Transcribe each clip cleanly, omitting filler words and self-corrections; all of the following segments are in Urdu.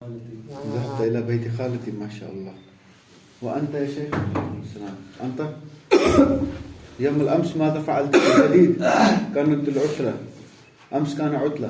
ذهبت إلى بيت خالتي ما شاء الله. وأنت يا شيخ؟ السلام. أنت يوم الأمس ماذا فعلت جديد؟ كانت العطلة أمس كان عطلة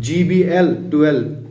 GBL 12,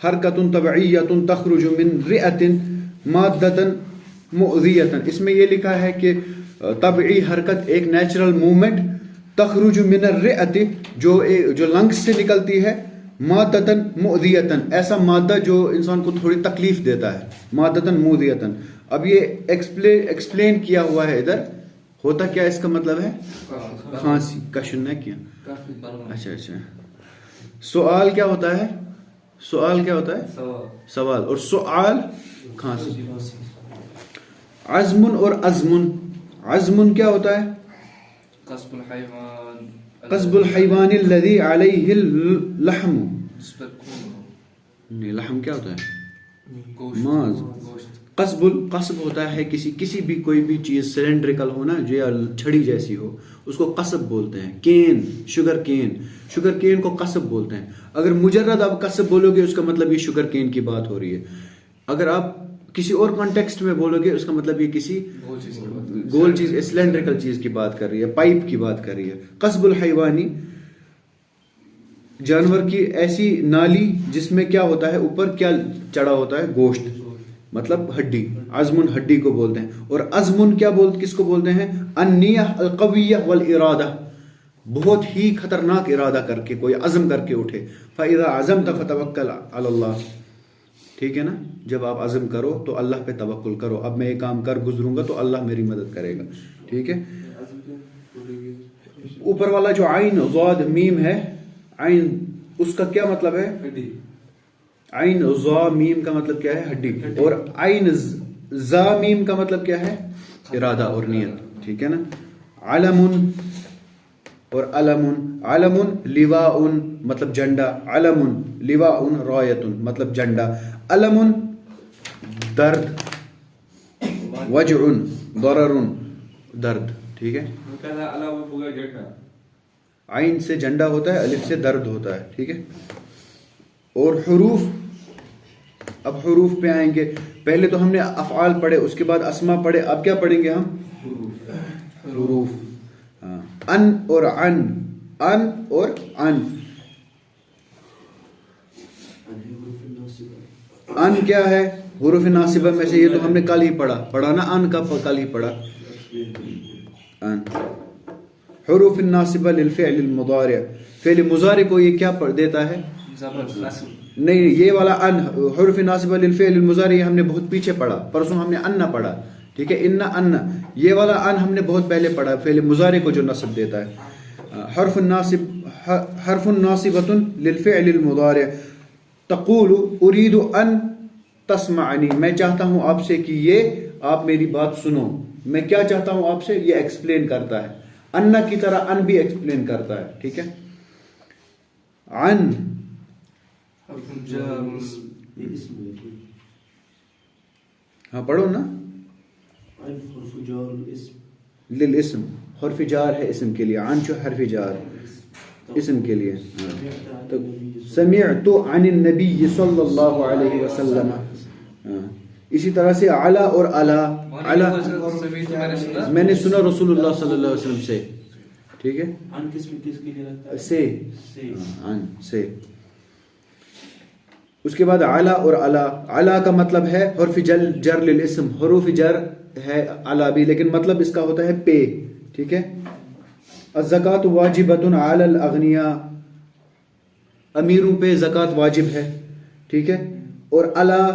حرکۃ طبعیۃ تخرج من رئۃ مادۃ مؤذیۃ. اس میں یہ لکھا ہے کہ طبعی حرکت ایک نیچرل موومنٹ تخرج من الرئۃ جو لنگس سے نکلتی ہے مادۃ مؤذیۃ ایسا مادہ جو انسان کو تھوڑی تکلیف دیتا ہے مادۃ مؤذیۃ. اب یہ ایکسپلین کیا ہوا ہے ادھر. ہوتا کیا اس کا مطلب ہے کھانسی. کشن نے کیا. اچھا سوال کیا ہوتا ہے؟ سوال کیا ہوتا ہے؟ سوال. اور سوال کھانسی. عزم اور ازمن. عزم کیا ہوتا ہے؟ قصب الحيوان. قصب الحيوان الذي عليه اللحم. نہیں لحم کیا ہوتا ہے؟ ماز. قصب ہوتا ہے کسی بھی کوئی بھی چیز سلینڈریکل ہو نا جو چھڑی جیسی ہو اس کو قصب بولتے ہیں. کین شوگر کین کو قصب بولتے ہیں. اگر مجرد آپ قصب بولو گے اس کا مطلب یہ شوگر کین کی بات ہو رہی ہے. اگر آپ کسی اور کانٹیکسٹ میں بولو گے اس کا مطلب یہ کسی گول چیز سلینڈریکل چیز کی بات کر رہی ہے پائپ کی بات کر رہی ہے. قصب الحیوانی جانور کی ایسی نالی جس میں کیا ہوتا ہے اوپر کیا چڑھا ہوتا ہے گوشت مطلب ہڈی. عزمن ہڈی کو بولتے ہیں. اور ازمن کس کو بولتے ہیں؟ النیہ القویہ والارادہ بہت ہی خطرناک ارادہ کر کے کوئی عزم کر کے اٹھے. فاذا عزمت فتوکل علی اللہ. ٹھیک ہے نا. جب آپ عزم کرو تو اللہ پہ توکل کرو. اب میں یہ کام کر گزروں گا تو اللہ میری مدد کرے گا. ٹھیک ہے. اوپر والا جو عین ضاد میم ہے عین اس کا کیا مطلب ہے؟ عین ضا میم کا مطلب کیا ہے؟ ہڈی. اور عین زا میم کا مطلب کیا ہے؟ ارادہ اور نیت. ٹھیک ہے نا. علم اور علم لواء مطلب جھنڈا. علم لواء رایت مطلب جھنڈا. علم درد وجع ضرر درد. ٹھیک ہے. عین سے جھنڈا ہوتا ہے الف سے درد ہوتا ہے. ٹھیک ہے. اور حروف. اب حروف پہ آئیں گے. پہلے تو ہم نے افعال پڑھے اس کے بعد اسما پڑھے. اب کیا پڑھیں گے ہم؟ حروف. ان اور عن. ان اور عن. ان کیا ہے؟ حروف ناصبہ میں سے. یہ تو ہم نے کل ہی پڑھا نا. ان کا کل ہی پڑھا. ان حروف الناصبہ للفعل المضارع. فعل مضارع کو یہ کیا دیتا ہے؟ نہیں یہ والا ان حروف ناصبہ للفعل المضارع ہم نے بہت پیچھے پڑھا. پرسوں ہم نے ان پڑھا. ٹھیک ہے. ان یہ والا ان ہم نے بہت پہلے پڑھا فعل مضارع کو جو نصب دیتا ہے. حرف ناصبۃ للفعل المضارع تقول اريد ان تسمعني. میں چاہتا ہوں آپ سے کہ یہ آپ میری بات سنو. میں کیا چاہتا ہوں آپ سے یہ ایکسپلین کرتا ہے. ان کی طرح ان بھی ایکسپلین کرتا ہے. ٹھیک ہے. عن ہاں پڑھو نا. للاسم حرف جار ہے اسم کے لیے. عن جو حرف جار اسم کے لیے. تو سمعت عن النبی صلی اللہ علیہ وسلم. اسی طرح سے علا اور علا. علا میں نے سنا رسول اللہ صلی اللہ علیہ وسلم سے. ٹھیک ہے. سے عن سے. اس کے بعد علا اور علا. علا کا مطلب ہے حرف جر للاسم. حروف جر ہے علا بھی لیکن مطلب اس کا ہوتا ہے پے. ٹھیک ہے. الزکوٰۃ واجبۃ علی الاغنیاء. امیروں پہ زکوٰۃ واجب ہے. ٹھیک ہے. اور علا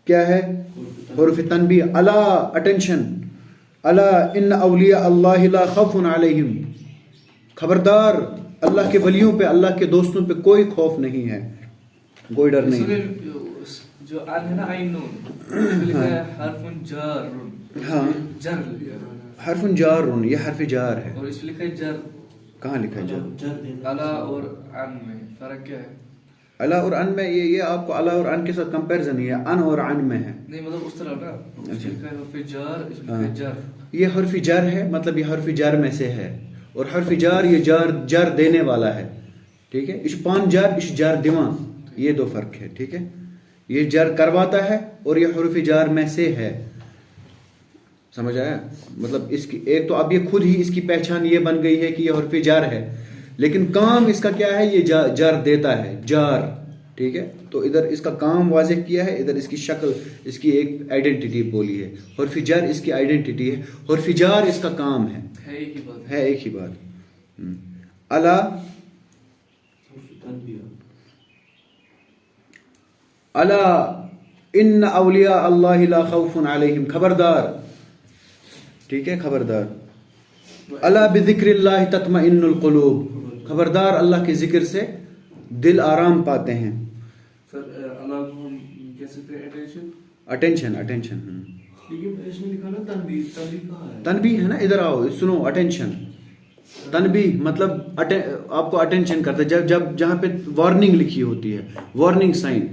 کیا ہے؟ حروف تنبیہ. علا اٹینشن. علا ان اولیاء اللہ لا خوف علیہم. خبردار اللہ کے ولیوں پہ اللہ کے دوستوں پہ کوئی خوف نہیں ہے کوئی ڈر نہیں. جو ان ہے نا عین نون لکھا ہے حرف جار. ہاں جر حرف جار. یہ حرف جار ہے. اور اس میں لکھا ہے جر. کہاں لکھا ہے جر؟ علا اور ان میں فرق کیا ہے؟ علا اور ان میں یہ آپ کو علا اور ان کے ساتھ کمپیریزن ہی ہے. ان اور ان میں ہے. نہیں مطلب اس طرح نا. اس میں لکھا ہے حرف جار. اس میں لکھا ہے جر. یہ حرف جر ہے مطلب یہ حرف جر میں سے ہے. اور حرف جار یہ جر دینے والا ہے. ٹھیک ہے. اس پان جار اس جار دیوان یہ دو فرق ہے. ٹھیک ہے. یہ جر کرواتا ہے اور یہ حرف جار میں سے ہے. سمجھ آیا؟ مطلب اس کی ایک تو اب یہ خود ہی اس کی پہچان یہ بن گئی ہے کہ یہ حرف جار ہے لیکن کام اس کا کیا ہے؟ یہ جر دیتا ہے. جار ٹھیک ہے. تو ادھر اس کا کام واضح کیا ہے, ادھر اس کی شکل, اس کی ایک آئیڈینٹی بولی ہے. حرف جر اس کی آئیڈینٹی ہے, حرف جار اس کا کام ہے ایک ہی بات. الا الا ان اولیاء اللہ لا خوف علیہم, خبردار, ٹھیک ہے, خبردار. الا بذکر اللہ تطمئن القلوب, خبردار اللہ کے ذکر سے دل آرام پاتے ہیں. سر اللہ کو ہم کہہ سکتے ہیں اٹینشن. لیکن اس میں لکھا نا تنبیہ کہاں ہے؟ تنبیہ ہے نا, ادھر آؤ سنو, اٹینشن. تنبیہ مطلب آپ کو اٹینشن کرتا ہے, جب جہاں پہ وارننگ لکھی ہوتی ہے, وارننگ سائن,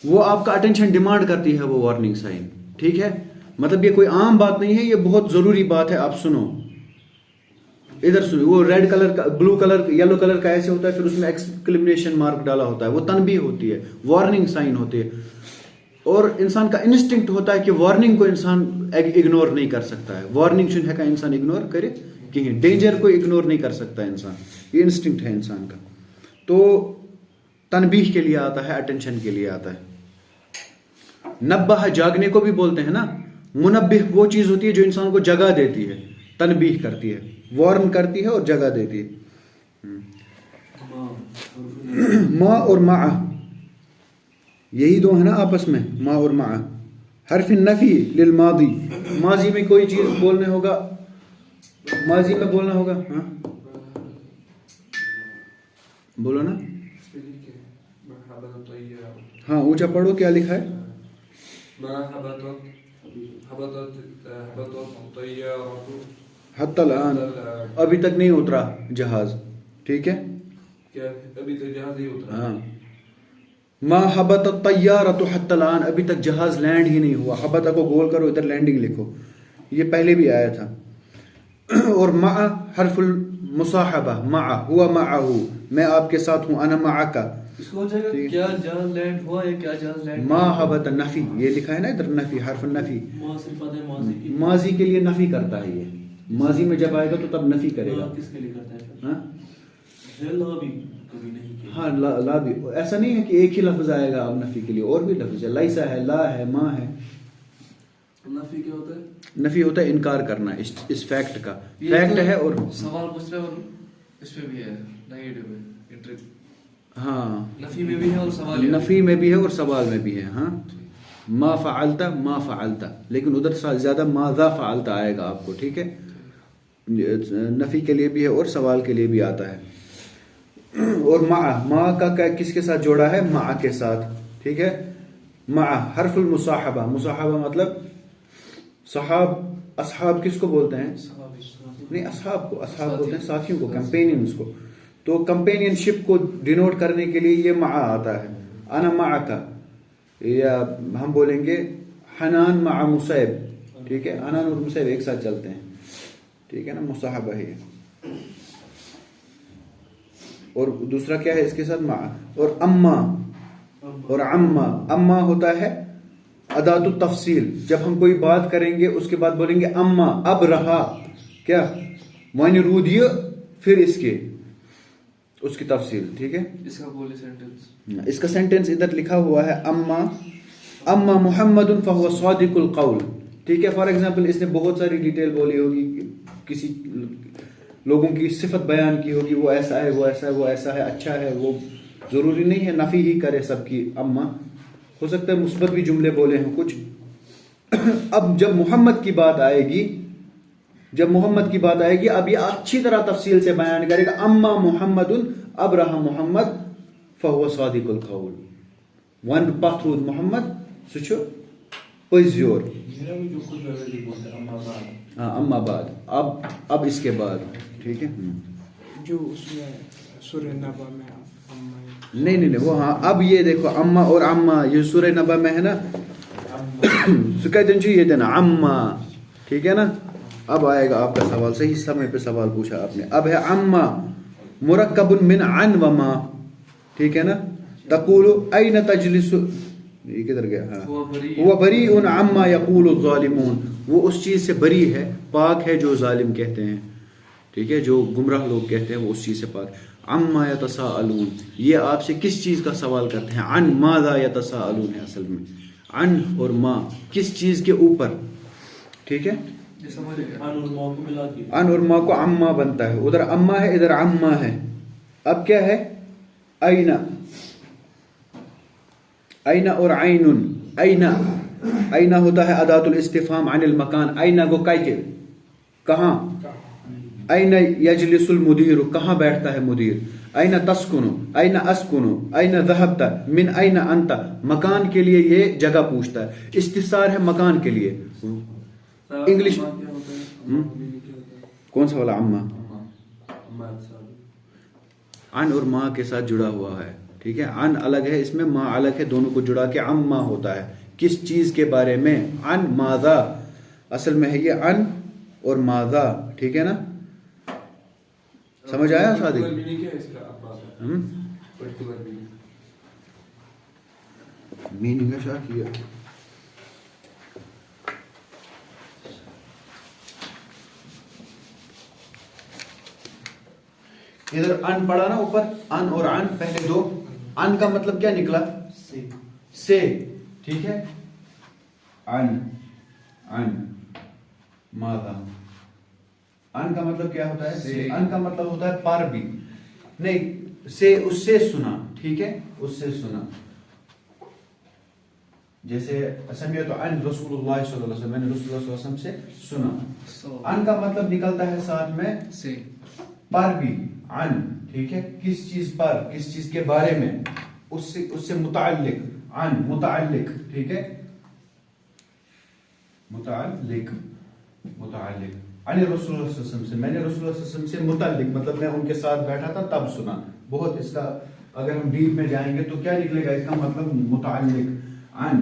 وہ آپ کا اٹینشن ڈیمانڈ کرتی ہے وہ وارننگ سائن, ٹھیک ہے. مطلب یہ کوئی عام بات نہیں ہے, یہ بہت ضروری بات ہے, آپ سنو. ادھر سنو, وہ ریڈ کلر کا, بلو کلر, یلو کلر کا ایسے ہوتا ہے, پھر اس میں ایکسکلیمیشن مارک ڈالا ہوتا ہے, وہ تنبیہ ہوتی ہے, وارننگ سائن ہوتی ہے. اور انسان کا انسٹنکٹ ہوتا ہے کہ وارننگ کو انسان اگنور نہیں کر سکتا ہے. وارننگ چھن ہیکا انسان اگنور کرے کہیں, ڈینجر کو اگنور نہیں کر سکتا انسان, یہ انسٹنکٹ ہے انسان کا. تو تنبیہ کے لیے آتا ہے, اٹینشن کے لیے آتا ہے. نبہ جاگنے کو بھی بولتے ہیں نا. منبہ وہ چیز ہوتی ہے جو انسان کو جگہ دیتی ہے, تنبیہ کرتی ہے, وارن کرتی ہے اور جگہ دیتی ہے. ما اور مع, یہی دو ہے نا آپس میں, ما اور مع. حرف نفی للماضی, ماضی میں کوئی چیز بولنے ہوگا, ماضی میں بولنا ہوگا. ہاں بولو نا, ہاں اونچا پڑھو, کیا لکھا ہے؟ حتی الآن, ابھی تک نہیں اترا جہاز, ٹھیک ہے, ابھی تک جہاز نہیں اترا. ہاں. ما حبط الطیارۃ حتی الآن, ابھی تک جہاز لینڈ ہی نہیں ہوا. حبط کو گول کرو, ادھر لینڈنگ لکھو, یہ پہلے بھی آیا تھا. اور مع حرف المصاحبہ, مع ہوا معہ, میں آپ کے ساتھ ہوں, انا معک. اس کو جگہ کیا جہاز لینڈ ہوا یا کیا جہاز لینڈ؟ ما حبط نفی, یہ لکھا ہے نا ادھر, نفی, حرف نفی. ما صفت ہے ماضی کی, ماضی کے لیے نفی کرتا ہے, یہ ماضی میں جب آئے گا تو تب نفی کرے گا. کس کے لیے کرتا ہے؟ ہاں لا بھی کبھی نہیں کیا. ہاں, لا بھی, ایسا نہیں ہے کہ ایک ہی لفظ آئے گا اب نفی کے لیے, اور بھی لفظ ہے. لیسا ہے, لا ہے, ما ہے. نفی کیا ہوتا ہے؟ نفی ہوتا ہے انکار کرنا اس فیکٹ کا. فیکٹ ہے اور سوال پوچھ رہے, اور اس میں بھی ہے نیگیٹو ہے. ہاں, نفی میں بھی ہے اور سوال, نفی میں بھی ہے اور سوال میں بھی ہے. ہاں, ما فعلت, ما فعلت, لیکن ادھر زیادہ ماذا فعلت آئے گا آپ کو, ٹھیک ہے. نفی کے لیے بھی ہے اور سوال کے لیے بھی آتا ہے. اور ما کا کس کے ساتھ جوڑا ہے؟ مع کے ساتھ, ٹھیک ہے. مع حرف المصاحبہ, مصاحبہ مطلب صحاب, اصحاب کس کو بولتے ہیں؟ نہیں, اصحاب کو, اصحاب بولتے ہیں ساتھیوں کو, کمپینینز کو. تو کمپینین شپ کو ڈینوٹ کرنے کے لیے یہ مع آتا ہے. انا معک, یا ہم بولیں گے حنان مع مصعب, ٹھیک ہے, حنان اور مصعب ایک ساتھ چلتے ہیں, ٹھیک ہے نا, مصاحبہ ہے. اور دوسرا کیا ہے اس کے ساتھ؟ مع. اور اما اور عما, اما ہوتا ہے ادات التفصیل, جب ہم کوئی بات کریں گے اس کے بعد بولیں گے اما, اب رہا کیا, وانی رود, یہ پھر اس کی تفصیل, ٹھیک ہے. اس کا بولے سینٹنس, اس کا سینٹنس ادھر لکھا ہوا ہے, اما محمد فهو صادق القول, ٹھیک ہے. فار ایگزامپل اس نے بہت ساری ڈیٹیل بولی ہوگی, کسی لوگوں کی صفت بیان کی ہوگی, وہ ایسا ہے, وہ ایسا ہے, وہ ایسا ہے, اچھا ہے. وہ ضروری نہیں ہے نفی ہی کرے سب کی. اما ہو سکتا ہے مثبت بھی جملے بولے ہیں کچھ. اب جب محمد کی بات آئے گی, اب یہ اچھی طرح تفصیل سے بیان کرے گا. اما محمد, اب رہا محمد, فهو صادق القول, ون پتھرود محمد, سو چھو پزیور. ہاں, اما بعد, اب اس کے بعد, ٹھیک ہے. جو اس میں سورہ نبا میں نہیں, وہ ہاں, اب یہ دیکھو اما اور اما, یہ سورہ نبا میں ہے نا, سکایتن چاہیے دینا اما, ٹھیک ہے نا. اب آئے گا آپ کا سوال, صحیح سمے پہ سوال پوچھا آپ نے. اب ہے اما مرکب من عن و ما, ٹھیک ہے نا. تقول این تجلس, یہ کدھر گیا, ہوا بریء عما یقول الظالمون, وہ اس چیز سے بری ہے, پاک ہے جو ظالم کہتے ہیں, ٹھیک ہے, جو گمراہ لوگ کہتے ہیں وہ اس چیز سے پاک. عما یتساءلون یہ آپ سے کس چیز کا سوال کرتے ہیں. عن ماذا یتساءلون ہے اصل میں. عن اور ما کس چیز کے اوپر. ٹھیک ہے. ان اور ما کو عما بنتا ہے. ادھر اما ہے ادھر عما ہے. اب کیا ہے اینا. اینا اور عین. اینا اینا ہوتا ہے اداۃ الاستفہام عن المکان. اینا کو کائے کہاں. این یجلس المدیر کہاں بیٹھتا ہے مدیر. این تسکن این اسکن این ذهبت من این انت مکان کے لیے یہ جگہ پوچھتا ہے. استفسار ہے مکان کے لیے. انگلش کون سا والا عما عن اور ما کے ساتھ جڑا ہوا ہے. ٹھیک ہے. عن الگ ہے اس میں ما الگ ہے. دونوں کو جڑا کے عما ہوتا ہے. کس چیز کے بارے میں. عن ماذا اصل میں ہے یہ عن اور ماذا. ٹھیک ہے نا. سمجھ آیا صادق. میننگ ہے شاہ کیا. ادھر ان پڑھا نا اوپر. ان اور عن پہلے دو. ان کا مطلب کیا نکلا سے. ٹھیک ہے. عن ماذا. ان کا مطلب کیا ہوتا ہے سے. ان کا مطلب ہوتا ہے پر بھی نہیں سے اس سے سنا. ٹھیک ہے. اس سے سنا. جیسے سمعت عن رسول اللہ صلی اللہ علیہ وسلم میں نے رسول اللہ صلی اللہ علیہ وسلم سے سنا. ان کا مطلب نکلتا ہے ساتھ میں سے پر بھی. عن ٹھیک ہے. کس چیز پر کس چیز کے بارے میں. اس سے متعلق. عن متعلق. ٹھیک ہے. متعلق عن رسول اللہ صلی اللہ علیہ وسلم سے میں نے رسول اللہ صلی اللہ علیہ وسلم سے متعلق مطلب میں ان کے ساتھ بیٹھا تھا تب سنا. بہت اس کا اگر ہم ڈیپ میں جائیں گے تو کیا نکلے گا اس کا مطلب متعلق. عن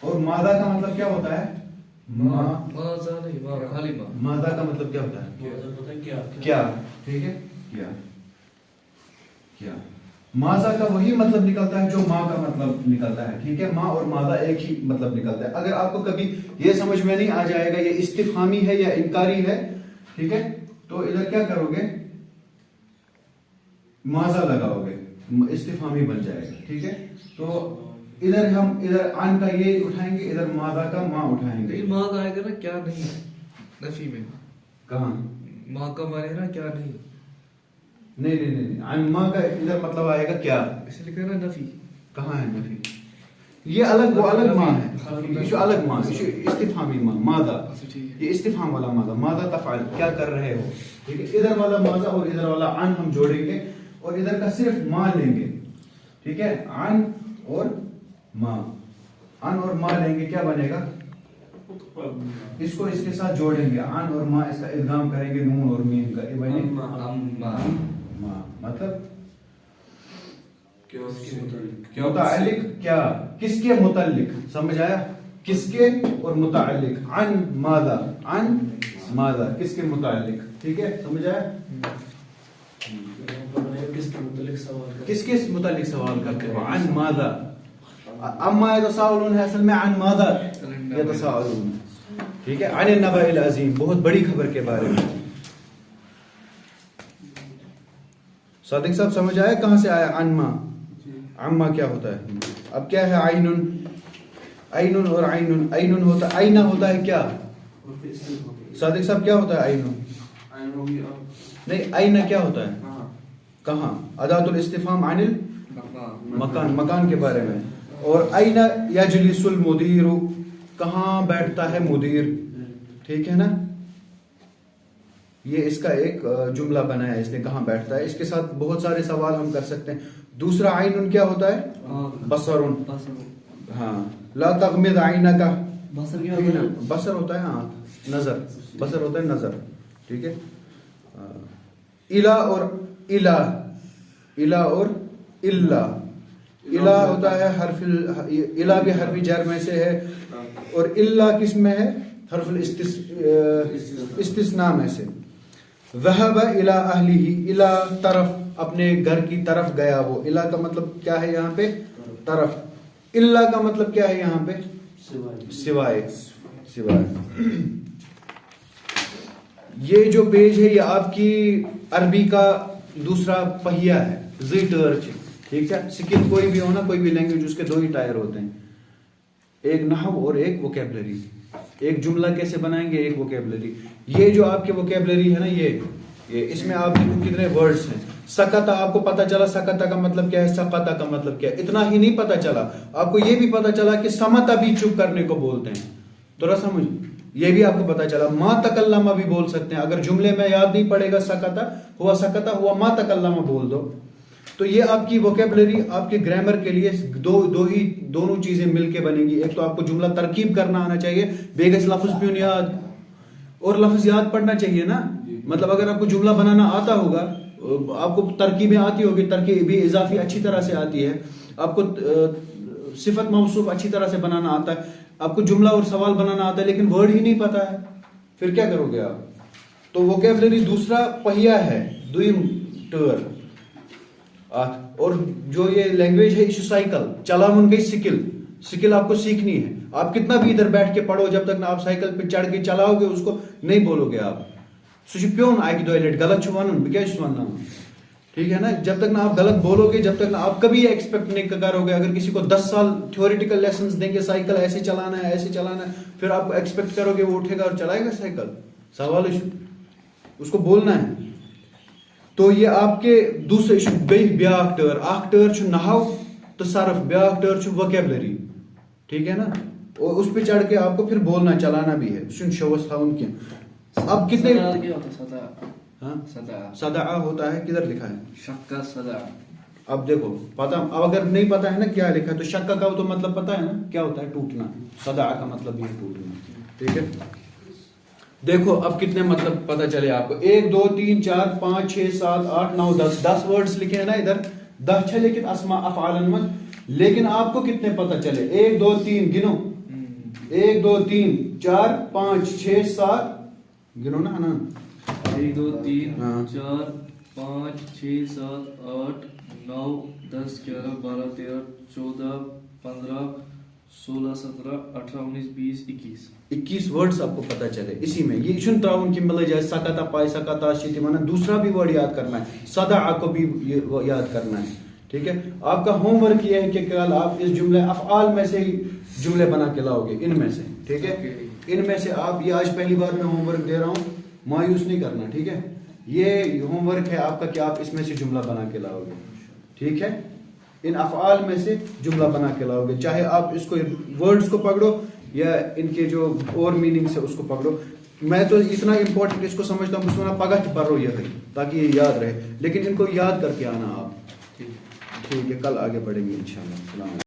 اور ماذا کا مطلب کیا ہوتا ہے. ماذا کا مطلب کیا ہوتا ہے کیا. ٹھیک ہے. کیا ماذا کا وہی مطلب نکلتا ہے جو ماں کا مطلب نکلتا ہے. ٹھیک ہے. ماں اور ماذا ایک ہی مطلب نکلتا ہے. اگر آپ کو کبھی یہ سمجھ میں نہیں آ جائے گا یہ استفہامی ہے یا انکاری ہے. ٹھیک ہے. تو ادھر کیا کرو گے ماذا لگاؤ گے استفہامی بن جائے گا. ٹھیک ہے. تو ادھر ہم ادھر عن کا یہ اٹھائیں گے ادھر ماذا کا ماں اٹھائیں گے. ماں کا آئے گا نا کیا نہیں نفی میں. کہاں ماں کا مانے نا کیا نہیں. نہیں عن ماں کا ادھر مطلب آئے گا کیا. اس لیے کہنا نفی. کہاں ہے نفی. یہ الگ وہ الگ ماں ہے. یہ جو الگ ماں استفہامی ماں ماذا. یہ استفہام والا ماذا. ماذا تفعل کیا کر رہے ہو. ٹھیک ہے. ادھر والا ماذا اور ادھر والا عن ہم جوڑیں گے اور ادھر کا صرف ماں لیں گے. ٹھیک ہے. عن اور ماں. عن اور ماں لیں گے کیا بنے گا. اس کو اس کے ساتھ جوڑیں گے. عن اور ماں اس کا ادغام کریں گے نون اور میم کا. یہ بنے ماں مطلب متعلق کیا کس کے متعلق. سمجھ آیا. کس کے اور متعلق. عن ماذا. عن ماذا کس کے متعلق. ٹھیک ہے. سمجھ آیا. کس کے متعلق سوال کرتے ہو. عن ماذا. اما یتساءلون ہے اصل میں عن ماذا یتساءلون. ٹھیک ہے. عن النبأ العظیم بہت بڑی خبر کے بارے میں. صادق صاحب سمجھ آیا کہاں سے آیا عن عما کیا ہوتا ہے. اب کیا ہے عین. عین اور عین. عین ہوتا عین ہوتا ہے کیا. صادق صاحب کیا ہوتا ہے عین. نہیں عین کیا ہوتا ہے کہاں. اداۃ الاستفہام عن المکان مکان کے بارے میں. اور عین یجلس المدیر کہاں بیٹھتا ہے مدیر. ٹھیک ہے نا. یہ اس کا ایک جملہ بنایا ہے اس نے کہاں بیٹھتا ہے. اس کے ساتھ بہت سارے سوال ہم کر سکتے ہیں. دوسرا عین کیا ہوتا ہے بصر. ہاں لا تغمض عینک. بصر ہوتا ہے ہاں نظر. بصر ہوتا ہے نظر. ٹھیک ہے. الا اور الا. الا اور الا. الا ہوتا ہے حرف الا بھی حرف جر میں سے ہے اور الا کس میں ہے حرف استثناء میں سے. ذهب الى اهله الى طرف اپنے گھر کی طرف گیا وہ. الا کا مطلب کیا ہے یہاں پہ طرف. الا کا مطلب کیا ہے یہاں پہ سوائے. یہ جو پیج ہے یہ آپ کی عربی کا دوسرا پہیا ہے زی ٹر ٹھیک ہے. سکل کوئی بھی ہونا کوئی بھی لینگویج اس کے دو ہی ٹائر ہوتے ہیں, ایک نحو اور ایک ووکیبلری. ایک جملہ کیسے بنائیں گے, ایک ووکیبلری. یہ جو آپ کے ووکیبلری ہے نا یہ اس میں آپ دیکھو کتنے ورڈز ہیں. سکتا آپ کو پتا چلا سکتا کا مطلب کیا ہے, سقطا کا مطلب کیا ہے. اتنا ہی نہیں پتا چلا, آپ کو یہ بھی پتا چلا کہ سمتا بھی چپ کرنے کو بولتے ہیں. تو سمجھ, یہ بھی آپ کو پتا چلا. ما تکلم بھی بول سکتے ہیں, اگر جملے میں یاد نہیں پڑے گا سکتا ہوا ما تکلم بول دو. تو یہ آپ کی ووکیبلری آپ کے گرامر کے لیے دونوں چیزیں مل کے بنے گی. ایک تو آپ کو جملہ ترکیب کرنا آنا چاہیے, بیگس لفظ پیون یاد, اور لفظ یاد پڑھنا چاہیے نا. مطلب اگر آپ کو جملہ بنانا آتا ہوگا, آپ کو ترکیبیں آتی ہوگی, ترکیبی اضافی اچھی طرح سے آتی ہے, آپ کو صفت موصوف اچھی طرح سے بنانا آتا ہے, آپ کو جملہ اور سوال بنانا آتا ہے, لیکن ورڈ ہی نہیں پتا ہے, پھر کیا کرو گے آپ. تو ووکیبلری دوسرا پہیا ہے, دویم ٹر. اور جو یہ لینگویج ہے یہ سائیکل چلاون گئی سکل آپ کو سیکھنی ہے. آپ کتنا بھی ادھر بیٹھ کے پڑھو, جب تک نہ آپ سائیکل پہ چڑھ کے چلاؤ گے اس کو نہیں بولو گے آپ. سو پیون آئے دو لٹ غلط ون بہ ٹھیک ہے نا. جب تک نہ آپ غلط بولو گے, جب تک نہ آپ کبھی ایکسپیکٹ نہیں کرو گے. اگر کسی کو 10 سال تھیوریٹیکل لیسنز دیں گے سائیکل ایسے چلانا ہے ایسے چلانا ہے, پھر آپ ایکسپیکٹ کرو گے وہ اٹھے گا اور چلائے گا سائیکل. سوال اس کو بولنا ہے. تو یہ آپ کے دوسرے بیاکھ ٹر, اخ ٹر چھ نحو تو صرف, بیاکھ ٹر چھ ووکیبلری. ٹھیک ہے نا, اور اس پہ چڑھ کے آپ کو پھر بولنا چلانا بھی ہے. سن شوس تھاون کی. اب کتنے صدع ہوتا ہے, کدھر لکھا ہے شکا صدع. اب دیکھو پتا, اب اگر نہیں پتا ہے نا کیا لکھا ہے, تو شکا کا تو مطلب پتا ہے نا کیا ہوتا ہے, ٹوٹنا. صدع کا مطلب یہ ٹوٹنا. ٹھیک ہے, دیکھو اب کتنے مطلب پتا چلے آپ کو. 1 2 3 4 5 6 7 8 9 10 ورڈز لکھے ہیں نا ادھر, 10 ہے لیکن اسماء افعال من. لیکن آپ کو کتنے پتا چلے, 1 2 3 گنو, 1 2 3 4 5 6 7 گنو نا. 1 2 3 4 5 6 7 8 9 10 11 12 13 14 15 16 17 18 19 20 21 ورڈز آپ کو پتا چلے اسی میں. یہ چھن تراؤن کی ملے جائے سکتا پائے سکتا شیتی مانا, دوسرا بھی ورڈ یاد کرنا ہے, صدع کو بھی یاد کرنا ہے. ٹھیک ہے, آپ کا ہوم ورک یہ ہے کہ کل آپ اس جملے افعال میں سے ہی جملے بنا کے لاؤ گے, ان میں سے. ٹھیک ہے, ان میں سے آپ, یہ آج پہلی بار میں ہوم ورک دے رہا ہوں, مایوس نہیں کرنا. ٹھیک ہے, یہ ہوم ورک ہے آپ کا کہ آپ اس میں سے جملہ بنا کے لاؤ گے. ٹھیک ہے, ان افعال میں سے جملہ بنا کے لاؤ گے, چاہے آپ اس کو ورڈز کو پکڑو یا ان کے جو اور میننگ سے اس کو پکڑو. میں تو اتنا امپورٹنٹ اس کو سمجھتا ہوں, اس میں پگٹ پڑھو یہ تاکہ یہ یاد رہے, لیکن ان کو یاد کر کے آنا آپ. ٹھیک ہے, کل آگے بڑھیں گے انشاءاللہ. السلام علیکم.